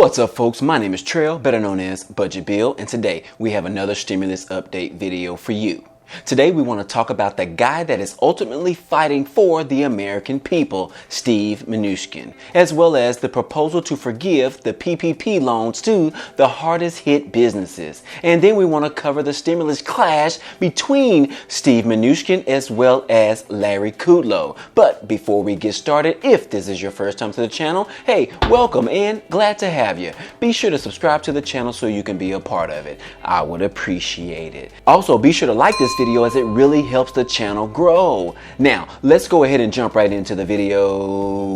What's up, folks? My name is Trail, better known as Budget Bill, and today we have another stimulus update video for you. Today we want to talk about the guy that is ultimately fighting for the American people, Steve Mnuchin, as well as the proposal to forgive the PPP loans to the hardest hit businesses. And then we want to cover the stimulus clash between Steve Mnuchin as well as Larry Kudlow. But before we get started, if this is your first time to the channel, hey, welcome and glad to have you. Be sure to subscribe to the channel so you can be a part of it. I would appreciate it. Also, be sure to like this video as it really helps the channel grow. Now, let's go ahead and jump right into the video.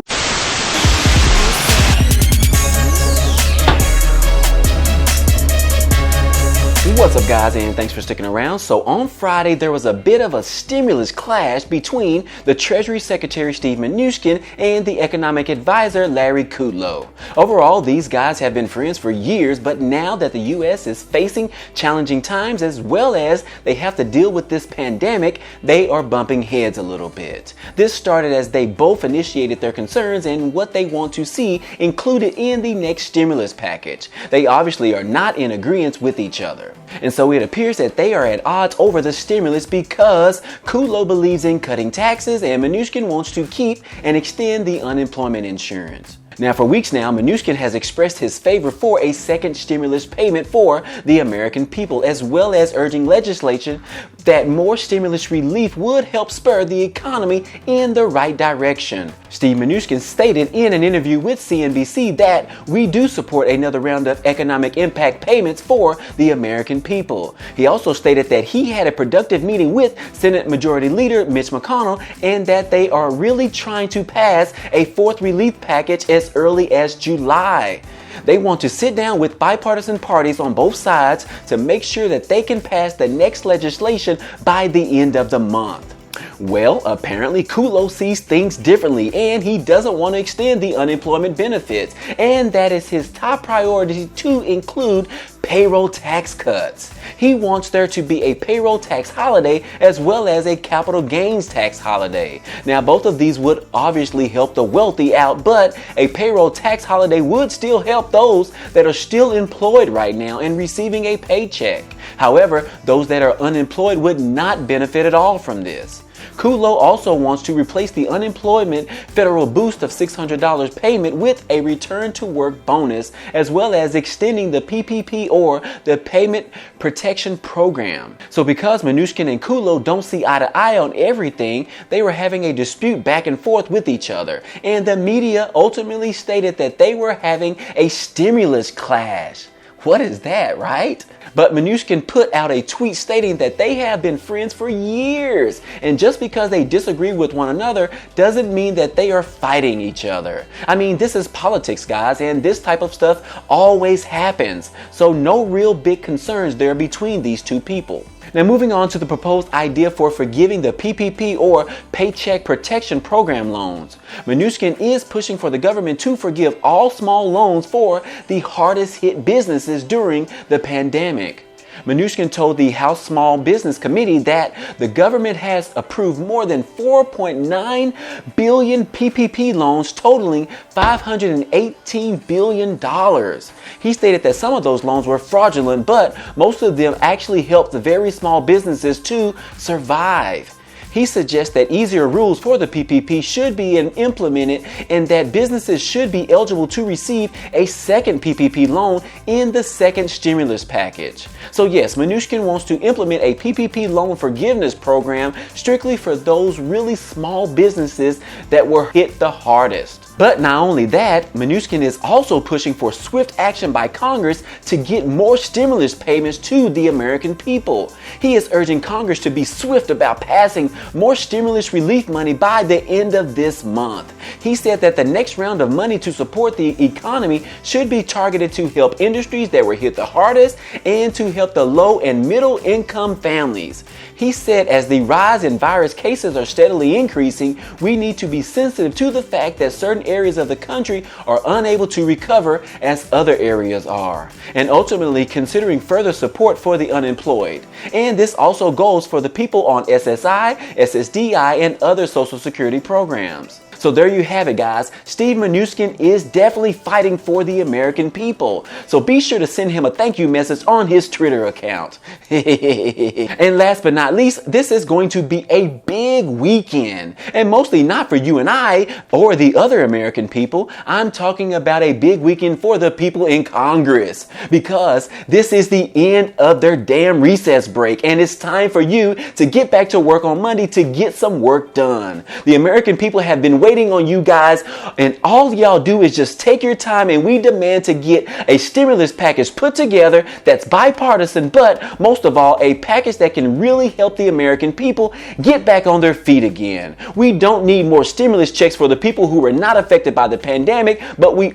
What's up, guys, and thanks for sticking around. So on Friday, there was a bit of a stimulus clash between the Treasury Secretary Steve Mnuchin and the economic advisor Larry Kudlow. Overall, these guys have been friends for years, but now that the U.S. is facing challenging times as well as they have to deal with this pandemic, they are bumping heads a little bit. This started as they both initiated their concerns and what they want to see included in the next stimulus package. They obviously are not in agreement with each other. And so it appears that they are at odds over the stimulus because Kudlow believes in cutting taxes and Mnuchin wants to keep and extend the unemployment insurance. Now, for weeks now, Mnuchin has expressed his favor for a second stimulus payment for the American people, as well as urging legislation that more stimulus relief would help spur the economy in the right direction. Steve Mnuchin stated in an interview with CNBC that we do support another round of economic impact payments for the American people. He also stated that he had a productive meeting with Senate Majority Leader Mitch McConnell and that they are really trying to pass a fourth relief package as early as July. They want to sit down with bipartisan parties on both sides to make sure that they can pass the next legislation by the end of the month. Well, apparently Kudlow sees things differently and he doesn't want to extend the unemployment benefits, and that is his top priority to include payroll tax cuts. He wants there to be a payroll tax holiday as well as a capital gains tax holiday. Now, both of these would obviously help the wealthy out, but a payroll tax holiday would still help those that are still employed right now and receiving a paycheck. However, those that are unemployed would not benefit at all from this. Kudlow also wants to replace the unemployment federal boost of $600 payment with a return to work bonus, as well as extending the PPP or the Payment Protection Program. So because Mnuchin and Kudlow don't see eye to eye on everything, they were having a dispute back and forth with each other. And the media ultimately stated that they were having a stimulus clash. What is that, right? But Mnuchin put out a tweet stating that they have been friends for years, and just because they disagree with one another doesn't mean that they are fighting each other. I mean, this is politics, guys, and this type of stuff always happens. So no real big concerns there between these two people. Now, moving on to the proposed idea for forgiving the PPP or Paycheck Protection Program loans. Mnuchin is pushing for the government to forgive all small loans for the hardest hit businesses during the pandemic. Mnuchin told the House Small Business Committee that the government has approved more than 4.9 billion PPP loans totaling $518 billion. He stated that some of those loans were fraudulent, but most of them actually helped very small businesses to survive. He suggests that easier rules for the PPP should be implemented and that businesses should be eligible to receive a second PPP loan in the second stimulus package. So yes, Mnuchin wants to implement a PPP loan forgiveness program strictly for those really small businesses that were hit the hardest. But not only that, Mnuchin is also pushing for swift action by Congress to get more stimulus payments to the American people. He is urging Congress to be swift about passing more stimulus relief money by the end of this month. He said that the next round of money to support the economy should be targeted to help industries that were hit the hardest and to help the low and middle income families. He said as the rise in virus cases are steadily increasing, we need to be sensitive to the fact that certain areas of the country are unable to recover as other areas are, and ultimately considering further support for the unemployed. And this also goes for the people on SSI, SSDI, and other Social Security programs. So there you have it, guys. Steve Mnuchin is definitely fighting for the American people. So be sure to send him a thank you message on his Twitter account. And last but not least, this is going to be a big weekend. And mostly not for you and I or the other American people. I'm talking about a big weekend for the people in Congress. Because this is the end of their damn recess break. And it's time for you to get back to work on Monday to get some work done. The American people have been waiting on you guys, and all y'all do is just take your time, and we demand to get a stimulus package put together that's bipartisan, but most of all, a package that can really help the American people get back on their feet again. We don't need more stimulus checks for the people who were not affected by the pandemic, but we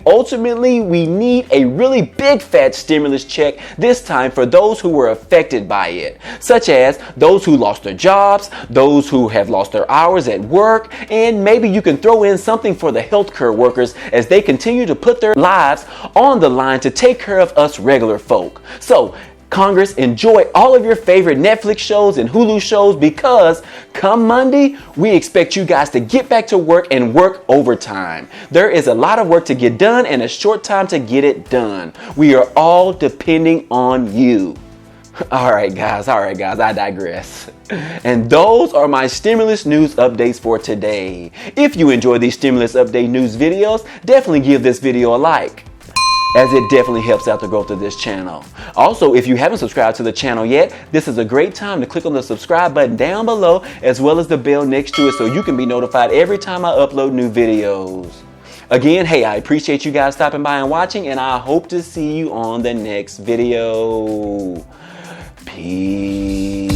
need a really big fat stimulus check this time for those who were affected by it, such as those who lost their jobs, those who have lost their hours at work, and maybe you can throw in something for the healthcare workers as they continue to put their lives on the line to take care of us regular folk. So, Congress, enjoy all of your favorite Netflix shows and Hulu shows, because come Monday, we expect you guys to get back to work and work overtime. There is a lot of work to get done and a short time to get it done. We are all depending on you. All right, guys, I digress. And those are my stimulus news updates for today. If you enjoy these stimulus update news videos, definitely give this video a like, as it definitely helps out the growth of this channel. Also, if you haven't subscribed to the channel yet, this is a great time to click on the subscribe button down below, as well as the bell next to it, so you can be notified every time I upload new videos. Again, hey, I appreciate you guys stopping by and watching, and I hope to see you on the next video. Peace.